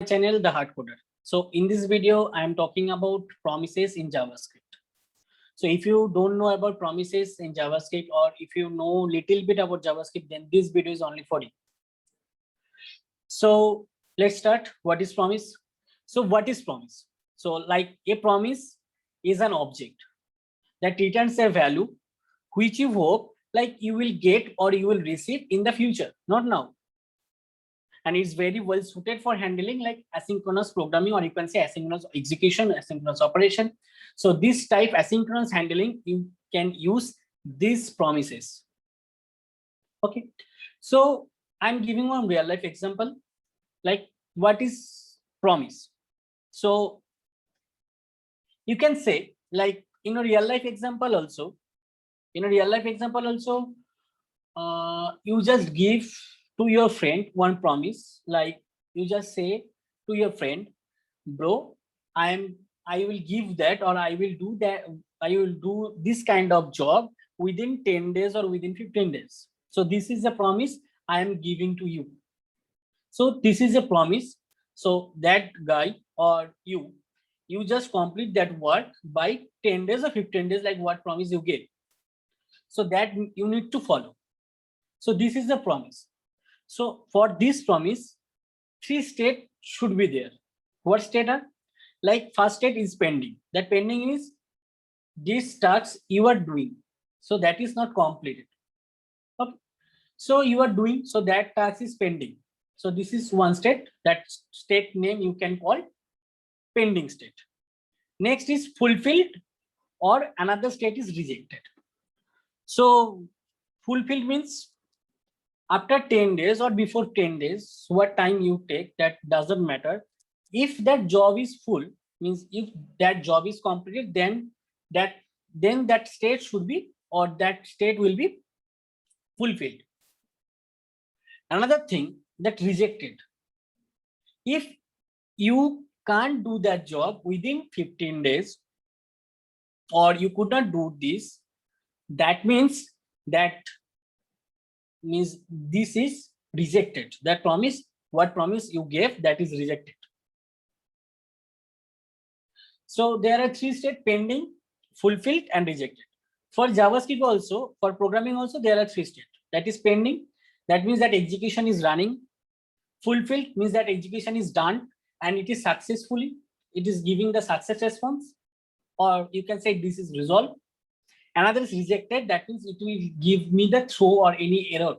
Channel The Hard Coder. So in this video I am talking about promises in JavaScript. So if you don't know about promises in JavaScript, or if you know little bit about JavaScript, then this video is only for you. So let's start. What is promise? So what is promise? So like a promise is an object that returns a value which you hope like you will get or you will receive in the future, not now. And it's very well suited for handling like asynchronous programming, or you can say asynchronous execution, asynchronous operation. So this type asynchronous handling, you can use these promises. Okay, so I'm giving one real life example, like what is promise. So you can say like in a real life example also, you just give to your friend one promise, like you just say to your friend, bro, I will give that, or I will do that, I will do this kind of job within 10 days or within 15 days. So this is a promise I am giving to you. So this is a promise. So that guy or you just complete that work by 10 days or 15 days, like what promise you gave. So that you need to follow. So this is the promise. So for this promise, 3 states should be there. What state are? Like first state is pending. That pending is this task you are doing. So that is not completed. Okay. So you are doing, so that task is pending. So this is one state. That state name you can call pending state. Next is fulfilled, or another state is rejected. So fulfilled means after 10 days or before 10 days, what time you take, that doesn't matter. If that job is full, means if that job is completed, then that state should be, or that state will be fulfilled. Another thing, that rejected. If you can't do that job within 15 days, or you could not do this, that means this is rejected. That promise, what promise you gave, that is rejected. So there are 3 states: pending, fulfilled, and rejected. For JavaScript also, for programming also, there are 3 states. That is pending, that means that execution is running. Fulfilled means that execution is done and it is successfully, it is giving the success response, or you can say this is resolved. Another is rejected, that means it will give me the throw or any error,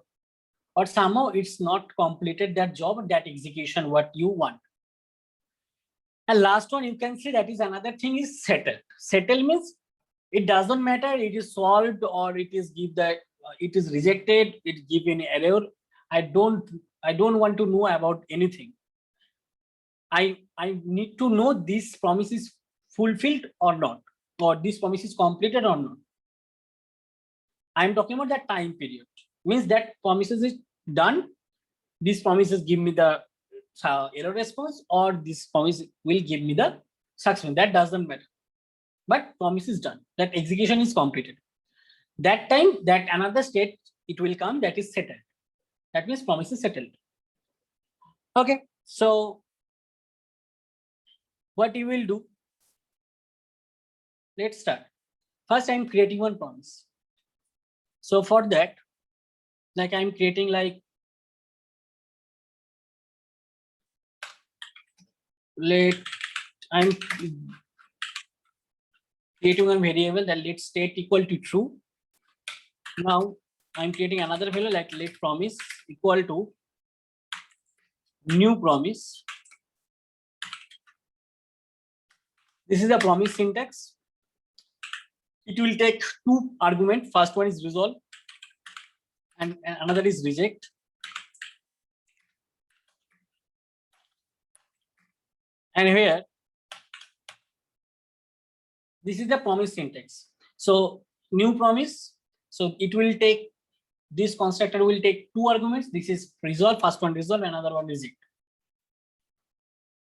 or somehow it's not completed that job, that execution what you want. And last one you can see, that is another thing, is settled. Settled means it doesn't matter, it is solved or it is give the it is rejected, it give any error. I don't want to know about anything. I need to know this promise is fulfilled or not, or this promise is completed or not. I'm talking about that time period, means that promises is done, these promises give me the error response, or this promise will give me the success. That doesn't matter, but promise is done, that execution is completed. That time, that another state it will come, that is settled. That means promise is settled. Okay, so what you will do, let's start. First, I'm creating one promise. So for that, like I'm creating like, I'm creating one variable that let state equal to true. Now I'm creating another value like let promise equal to new promise. This is the promise syntax. It will take 2 arguments. First one is resolve and another is reject. And here, this is the promise syntax. So new promise, so it will take, this constructor will take 2 arguments. This is resolve, first one resolve, another one reject.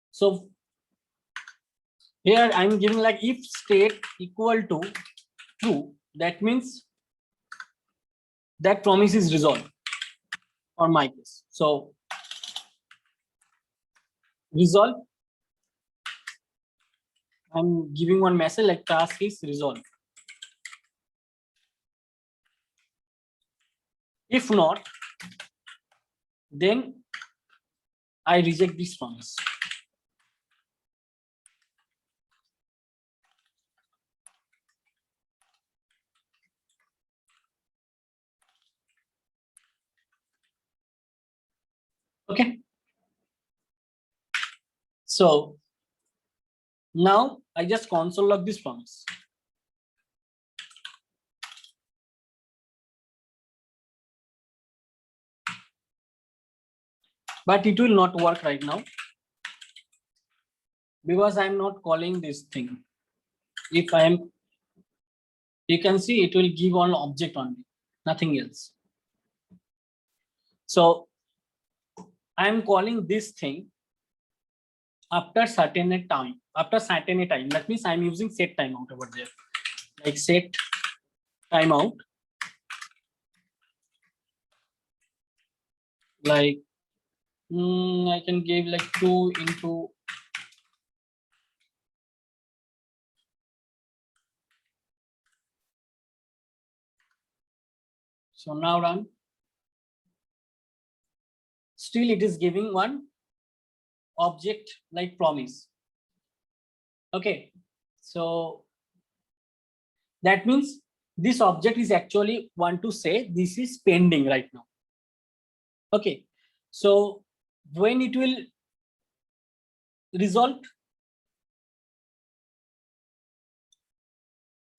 So here I'm giving like if state equal to true, that means that promise is resolved for my case. So resolve. I'm giving one message like task is resolved. If not, then I reject this promise. Okay. So now I just console log this promise. But it will not work right now because I'm not calling this thing. If I am, you can see it will give one object only, nothing else. So I'm calling this thing after certain time. After certain time, that means I'm using set timeout over there, like set timeout, like I can give like 2 into. So now run. Still it is giving one object like promise. Okay, so that means this object is actually want to say this is pending right now. Okay, so when it will resolve,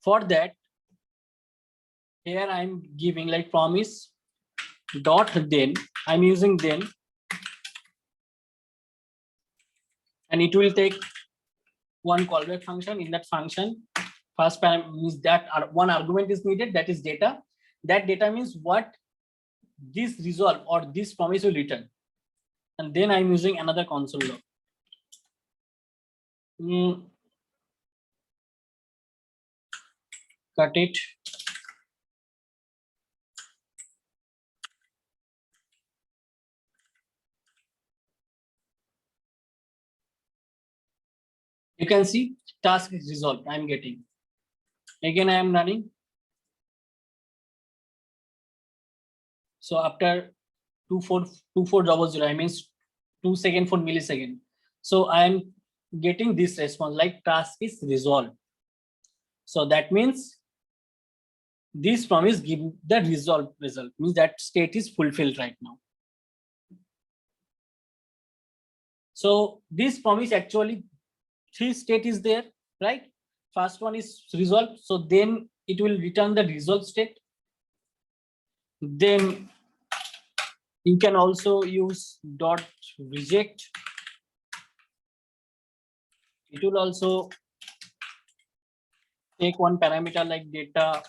for that here I'm giving like promise dot then, I'm using then, and it will take one callback function. In that function, first parameter means that one argument is needed, that is data. That data means what this resolve or this promise will return, and then I'm using another console log. Cut it. You can see task is resolved. I'm getting. Again, I am running. So after 2400, I means 2 seconds for millisecond. So I am getting this response like task is resolved. So that means this promise give the result, means that state is fulfilled right now. So this promise actually 3 state is there, right? First one is resolved. So then it will return the resolved state. Then you can also use dot reject. It will also take one parameter like data.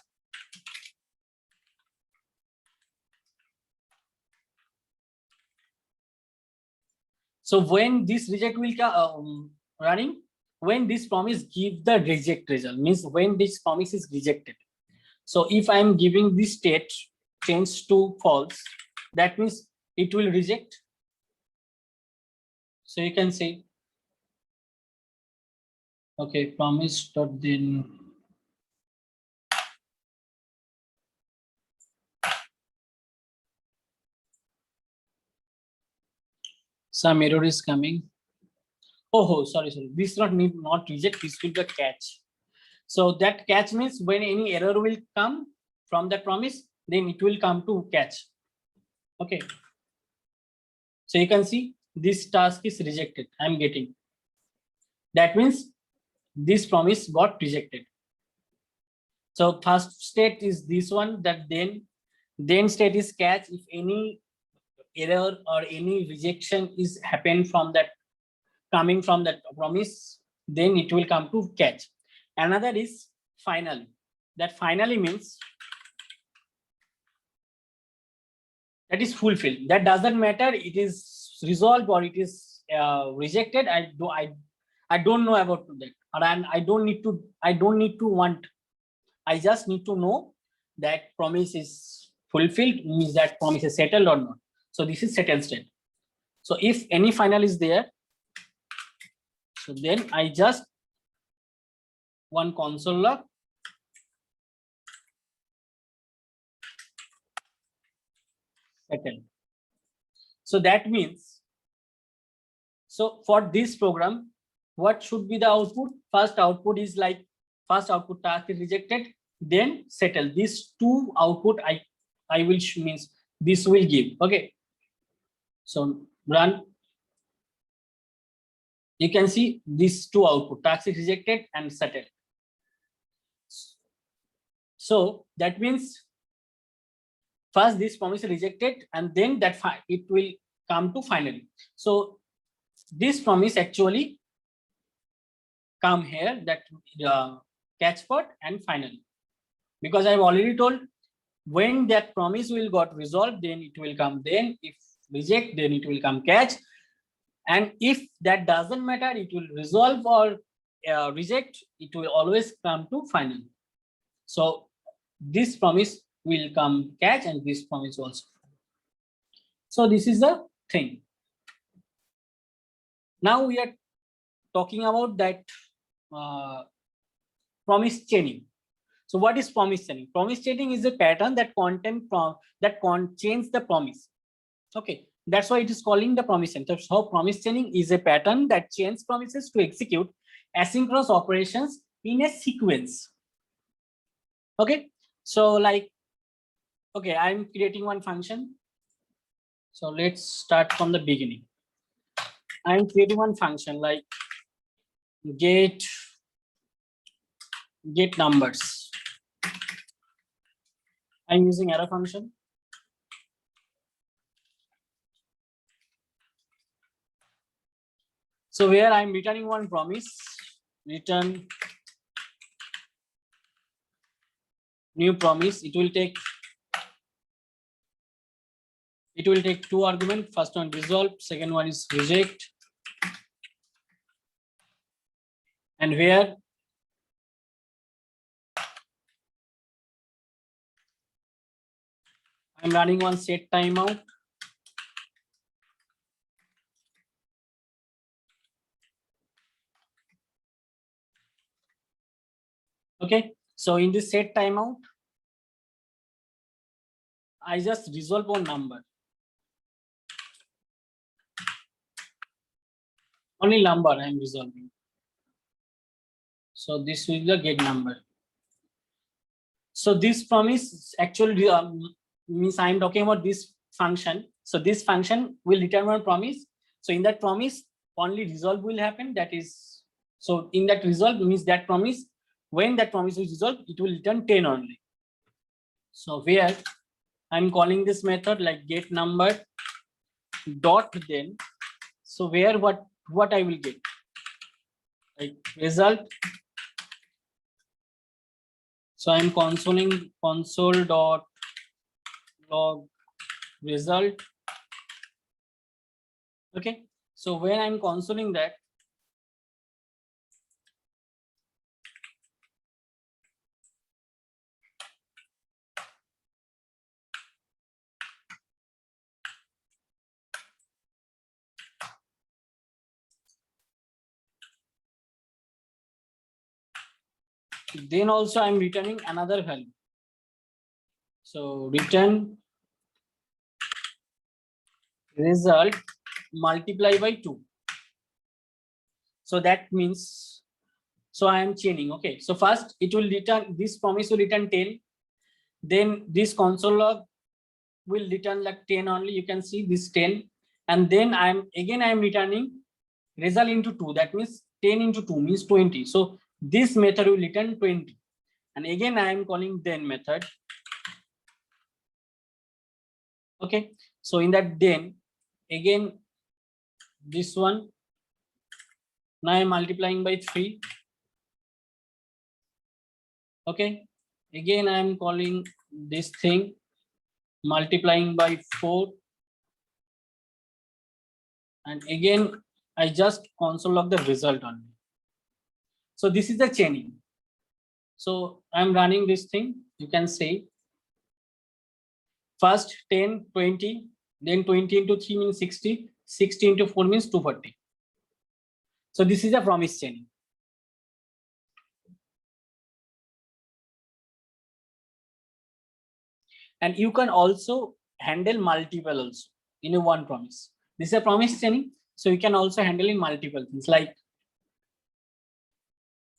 So when this reject will come running, when this promise give the reject result, means when this promise is rejected. So if I'm giving this state change to false, that means it will reject. So you can say, okay, promise dot then some error is coming. Oh, sorry. This not reject, this will be a catch. So that catch means when any error will come from that promise, then it will come to catch. Okay. So you can see this task is rejected. I'm getting. That means this promise got rejected. So first state is this one, that then state is catch. If any error or any rejection is happened from that, coming from that promise, then it will come to catch. Another is finally. That finally means that is fulfilled. That doesn't matter it is resolved or it is rejected. I don't know about that, and I don't need to want. I just need to know that promise is fulfilled, means that promise is settled or not. So this is settled state. So if any final is there, So then I just one console log settle. So that means, so for this program, what should be the output? First output is like, first output task is rejected, then settle. These two output I will means this will give. Okay. So run. You can see these two output, task is rejected and settled. So that means first this promise is rejected and then that it will come to finally. So this promise actually come here, that catch part and finally, because I've already told when that promise will got resolved, then it will come, then if reject, then it will come catch, and if that doesn't matter, it will resolve or reject, it will always come to final. So this promise will come catch and this promise also. So this is the thing. Now we are talking about that promise chaining. So what is promise chaining? Promise chaining is a pattern that change the promise. Okay, that's why it is calling the promise chaining. So promise chaining is a pattern that chains promises to execute asynchronous operations in a sequence. Okay, so like, okay, I'm creating one function. So let's start from the beginning. I'm creating one function like get numbers. I'm using arrow function. So where I'm returning one promise, return new promise. It will take two arguments. First one resolve, second one is reject. And where I'm running one set timeout. Okay, so in this set timeout, I just resolve one number. Only number I am resolving. So this will be the get number. So this promise actually means I am talking about this function. So this function will return one promise. So in that promise, only resolve will happen. That is, so in that resolve means that promise, when that promise is resolved, it will return 10 only. So where I'm calling this method like get number dot then. So where what I will get, like result. So I'm consoling console dot log result. Okay, so when I'm consoling that, then also I'm returning another value. So return result multiply by 2. So that means, so I am chaining. Okay, so first it will return, this promise will return 10, then this console log will return like 10 only. You can see this 10, and then I'm returning result into 2. That means 10 into 2 means 20. So this method will return 20, and again I am calling then method. Okay, so in that then again this one, now I'm multiplying by 3. Okay, again I am calling this thing multiplying by 4, and again I just console log the result only. So this is the chaining. So I'm running this thing. You can say first 10, 20, then 20 into 3 means 60, 60 into 4 means 240. So this is a promise chaining. And you can also handle multiple also in a one promise. This is a promise chaining, so you can also handle in multiple things. Like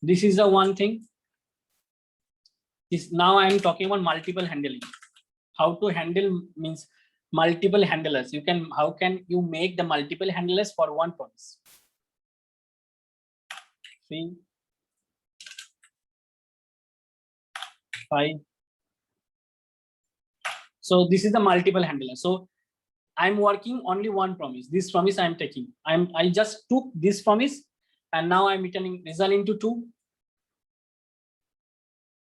this is the one thing. This now I am talking about multiple handling. How to handle means multiple handlers. You can, how can you make the multiple handlers for one promise? 3, 5. So this is the multiple handler. So I'm working only one promise. This promise I'm taking. I just took this promise and now I'm returning result into 2,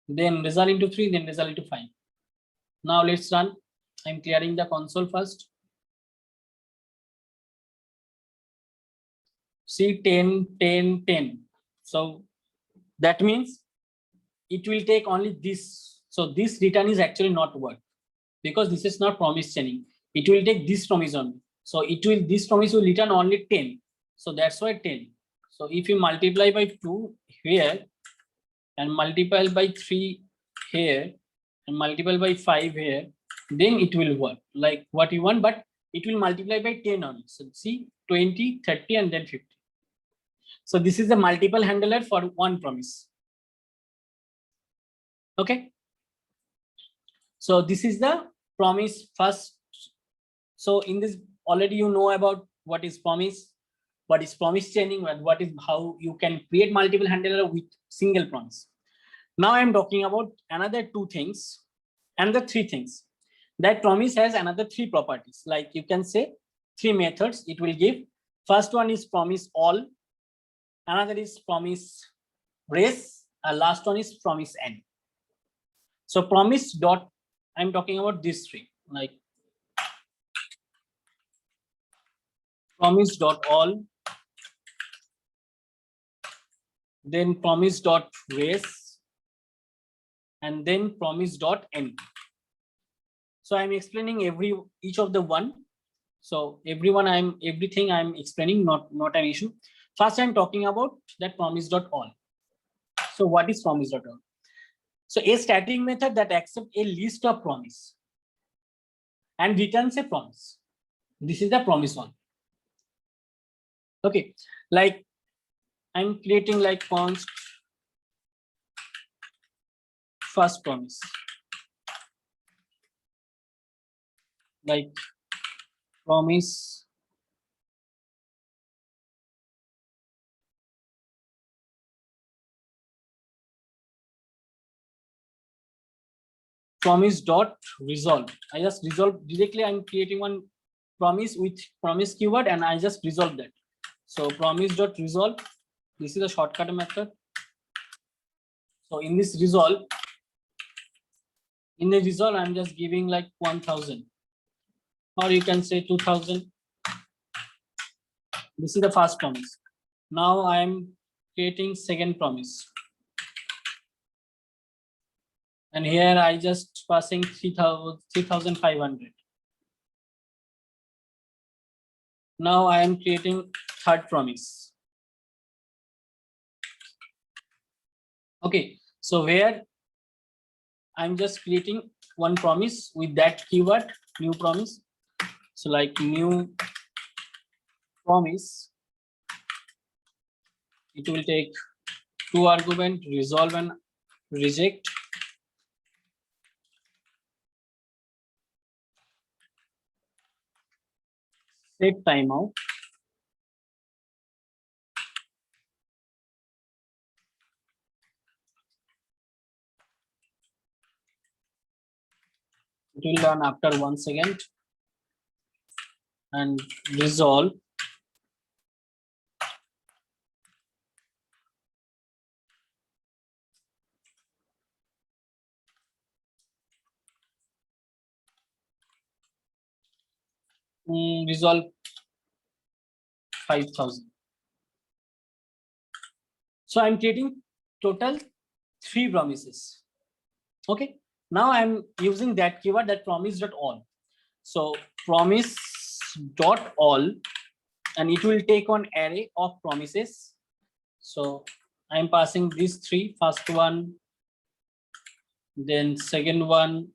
then result into 3, then result into 5. Now let's run. I'm clearing the console first. See 10, 10, 10. So that means it will take only this. So this return is actually not work because this is not promise chaining. It will take this promise only. So it will, this promise will return only 10. So that's why 10. So if you multiply by 2 here and multiply by 3 here and multiply by 5 here, then it will work like what you want, but it will multiply by 10 only. So see 20, 30 and then 50. So this is the multiple handler for one promise. Okay. So this is the promise first. So in this already you know about what is promise chaining, and what is how you can create multiple handler with single promise. Now I'm talking about another 2 things and the 3 things. That promise has another 3 properties. Like you can say 3 methods it will give. First one is promise all, another is promise race, and last one is promise end. So promise dot, I'm talking about these 3, like promise dot all, then promise dot race, and then promise dot end. So I'm explaining each of the one. So everything I'm explaining, not an issue. First I'm talking about that promise dot all. So what is promise dot all? So a static method that accepts a list of promise and returns a promise. This is the promise one. Okay, like I'm creating like const first promise, like promise dot resolve. I just resolve directly. I'm creating one promise with promise keyword and I just resolve that. So promise dot resolve. This is a shortcut method. So in this resolve, I'm just giving like 1000, or you can say 2000. This is the first promise. Now I am creating second promise. And here I just passing 3500. Now I am creating third promise. Okay, so where I'm just creating one promise with that keyword, new promise. So like new promise, it will take 2 argument, resolve and reject. Set timeout. It will run after 1 second and resolve. Resolve 5000. So I'm creating total 3 promises. Okay, now I'm using that keyword, that promise dot all. So promise dot all, and it will take on array of promises So I'm passing these three, first one, then second one,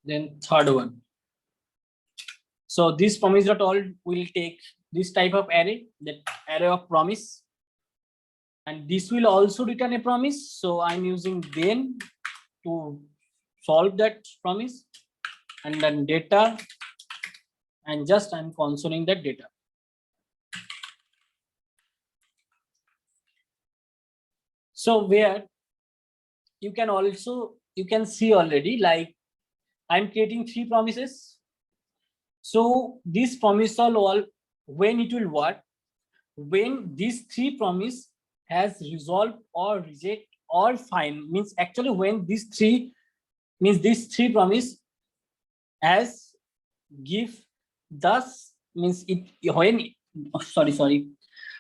then third one. So this promise.all will take this type of array, that array of promise, and this will also return a promise. So I'm using then to solve that promise, and then data, and just I'm consoling that data. So where you can also, you can see already, like I'm creating three promises. So this promise.all, when it will work, when these three promise has resolved or reject or fine, means actually when these three, means these three promise as give, thus means it, when, sorry,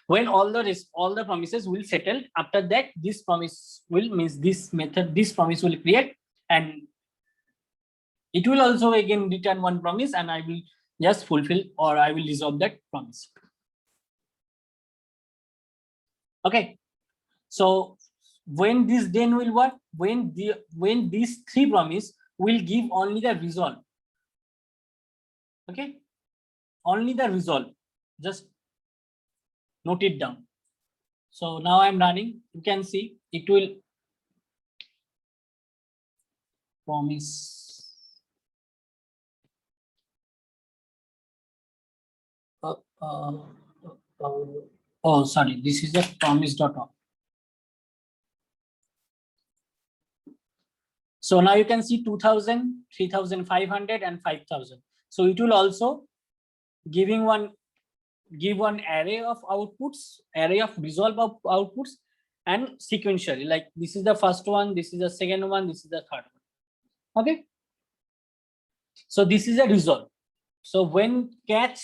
when all the promises will settle, after that this promise will, means this method, this promise will create, and it will also again return one promise, and I will just fulfill, or I will resolve that promise. Okay, so when this then will work, when these three promise will give only the result. Okay, only the result, just note it down. So now I'm running, you can see it will promise. Oh, sorry, this is the promise.all. So now you can see 2000, 3500, and 5000. So it will also give one array of outputs, array of resolve of outputs, and sequentially, like this is the first one, this is the second one, this is the third one. Okay, so this is a resolve. So when catch,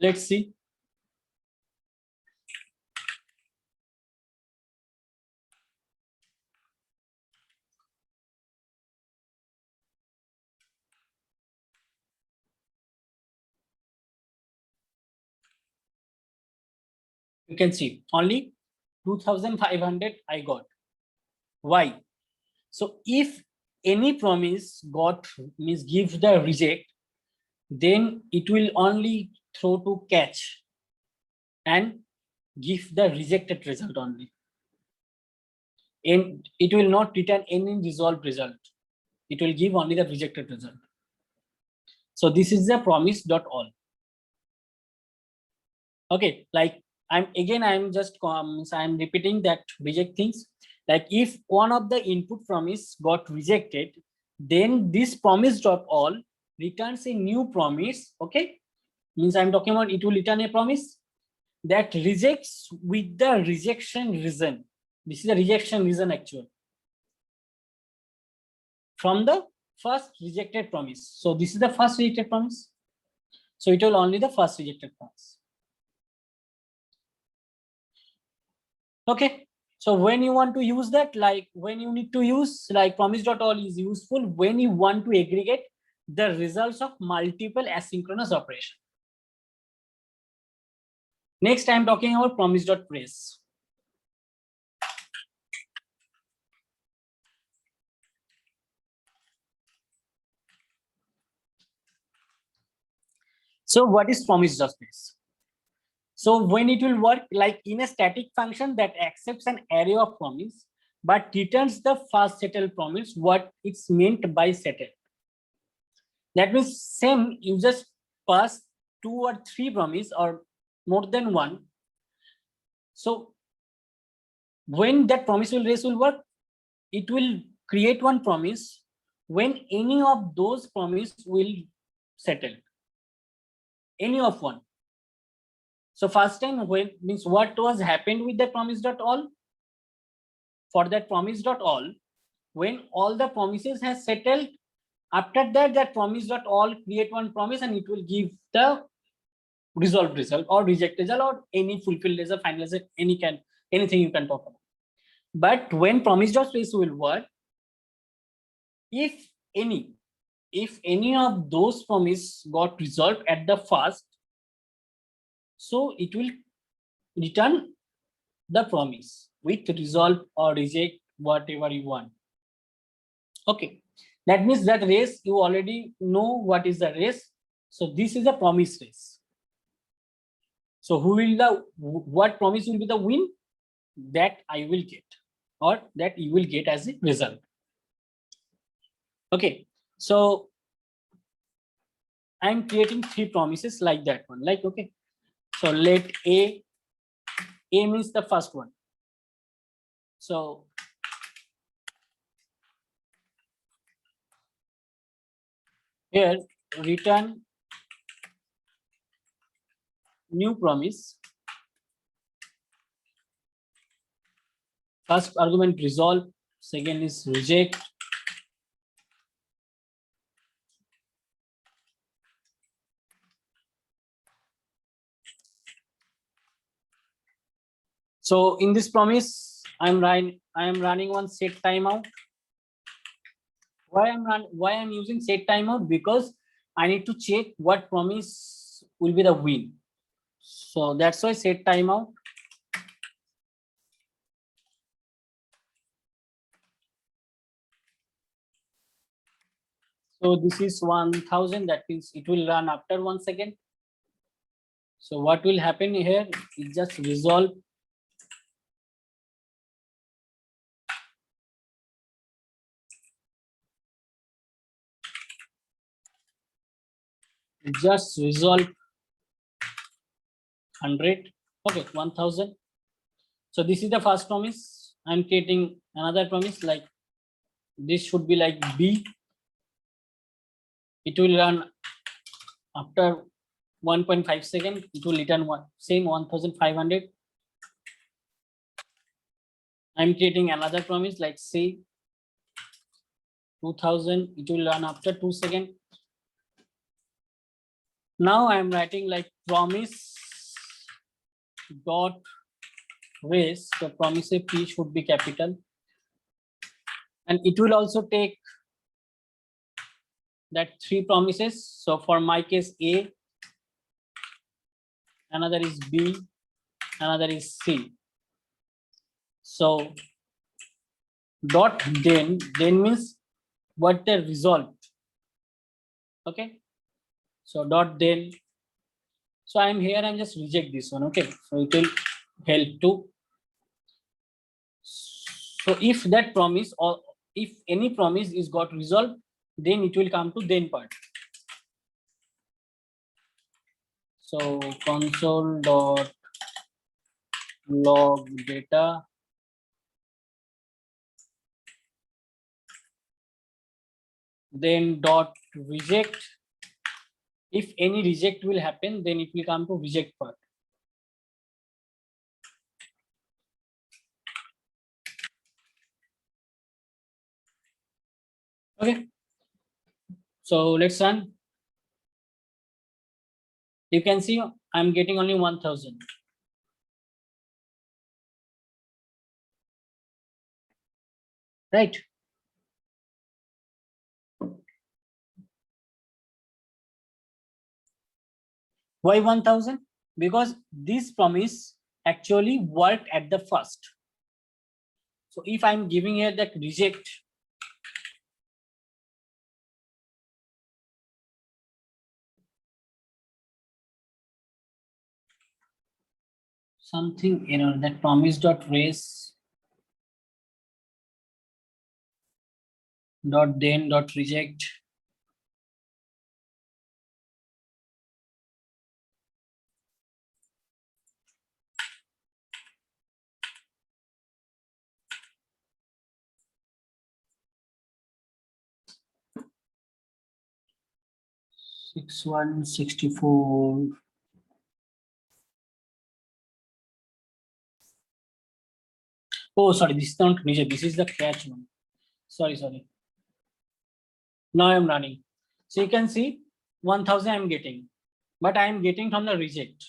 let's see. You can see only 2500 I got. Why? So if any promise got, means gives the reject, then it will only throw to catch and give the rejected result only. And it will not return any resolved result. It will give only the rejected result. So this is the promise.all. Okay, like I'm just I'm repeating that reject things. Like if one of the input promise got rejected, then this promise.all returns a new promise. Okay, means I'm talking about it will return a promise that rejects with the rejection reason. This is the rejection reason actually from the first rejected promise. So this is the first rejected promise. So it will only the first rejected promise. Okay, so when you want to use that, like when you need to use, like promise.all is useful when you want to aggregate the results of multiple asynchronous operation. Next, I'm talking about promise.trace. So what is promise.trace? So when it will work, like in a static function that accepts an array of promise, but returns the first settled promise, what it's meant by settled. That means same, you just pass 2 or 3 promise or more than one. So when that promise will race will work, it will create one promise when any of those promise will settle, any of one. So first time when, means what was happened with the promise.all, for that promise.all, when all the promises has settled, After that, that promise dot all create one promise and it will give the resolved result or reject result or any fulfilled result, final result, anything you can talk about. But when promise dot trace will work, if any of those promise got resolved at the first, so it will return the promise with resolve or reject whatever you want. Okay, that means that race you already know what is the race. So this is a promise race. So what promise will be the win that I will get or that you will get as a result. Okay, so I'm creating 3 promises like that one. Like, okay, so let A means the first one. So here return new promise. First argument resolve, second is reject. So in this promise, I am running one set timeout. Why I'm using set timeout? Because I need to check what promise will be the win. So that's why set timeout. So this is 1000, that means it will run after 1 second. So what will happen here? It just resolve. Just resolve 100. Okay, 1000. So this is the first promise. I'm creating another promise like this should be like B. It will run after 1.5 seconds. It will return same 1500. I'm creating another promise like say 2000. It will run after 2 seconds. Now I'm writing like promise dot race. So promise P should be capital, and it will also take that 3 promises. So for my case A, another is B, another is C. So dot then means what the result. Okay, so dot then. So I'm here, I'm just reject this one. Okay, so it will help to. So if that promise or if any promise is got resolved, then it will come to then part. So console dot log data, then dot reject. If any reject will happen, then it will come to reject part. Okay, so let's run. You can see I'm getting only 1000. Right? Why 1000? Because this promise actually worked at the first. So if I'm giving here that reject, something error, that promise dot raise dot then dot reject. Six 6164. Oh, sorry, this is not reject. This is the catch one. Sorry. Now I'm running. So you can see 1000 I'm getting, but I am getting from the reject.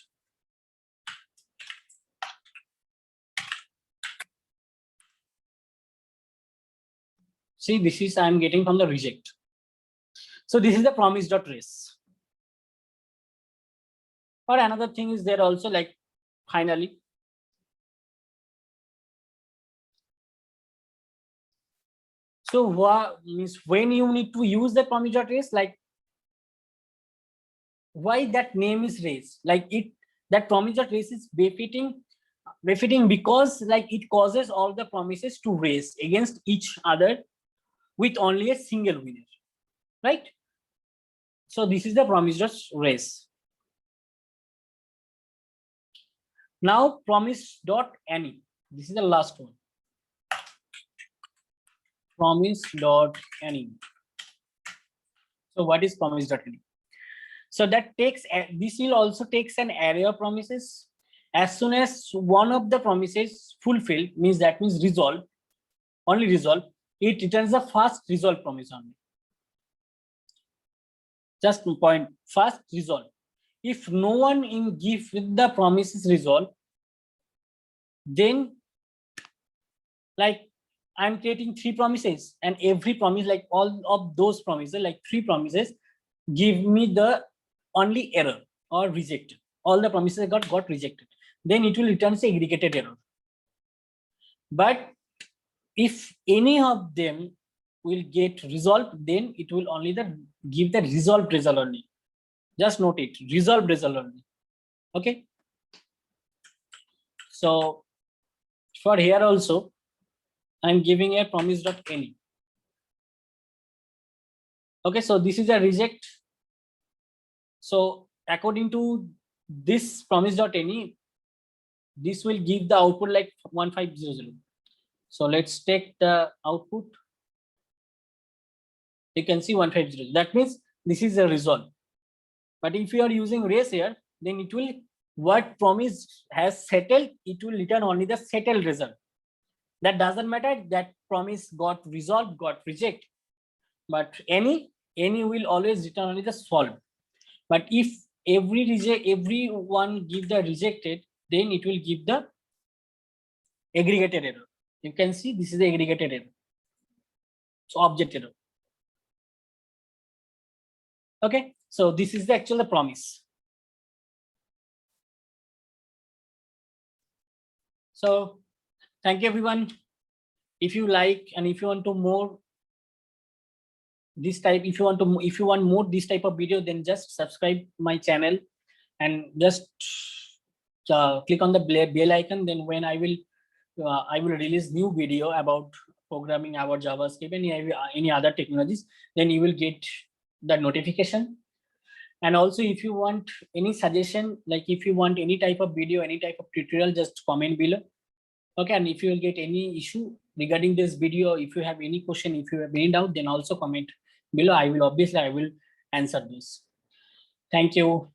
See, this is I'm getting from the reject. So this is the promise.race. Or another thing is there also, like finally. So what means when you need to use the promise.race, like why that name is race, like it, that promise.race is befitting because like it causes all the promises to race against each other with only a single winner, right? So this is the promise.race. Now promise.any, this is the last one. Promise.any. So what is promise.any? So that takes, this will also takes an array of promises. As soon as one of the promises fulfilled, means that means resolve, only resolve, it returns the first resolve promise only. Just point, first resolve. If no one in give with the promises resolve, then like I'm creating 3 promises, and every promise, like all of those promises, like 3 promises, give me the only error or rejected. All the promises got rejected. Then it will return the aggregated error. But if any of them will get resolved, then it will only give the resolved result only. Just note it, resolved result only. Okay. So for here also, I'm giving a promise.any. Okay, so this is a reject. So according to this promise.any, this will give the output like 1500. So let's take the output. You can see 150. That means this is a resolve. But if you are using race here, then it will, what promise has settled, it will return only the settled result. That doesn't matter that promise got resolved, got reject. But any will always return only the solved. But if everyone give the rejected, then it will give the aggregated error. You can see this is the aggregated error. So object error. Okay, so this is the actual promise. So thank you everyone. If you like, and if you want to more this type, if you want more this type of video, then just subscribe my channel and just click on the bell icon. Then when I will release new video about programming, about JavaScript, and any other technologies, then you will get the notification. And also if you want any suggestion, like if you want any type of video, any type of tutorial, just comment below. Okay, and if you will get any issue regarding this video, if you have any question, if you have any doubt, then also comment below. I will answer this. Thank you.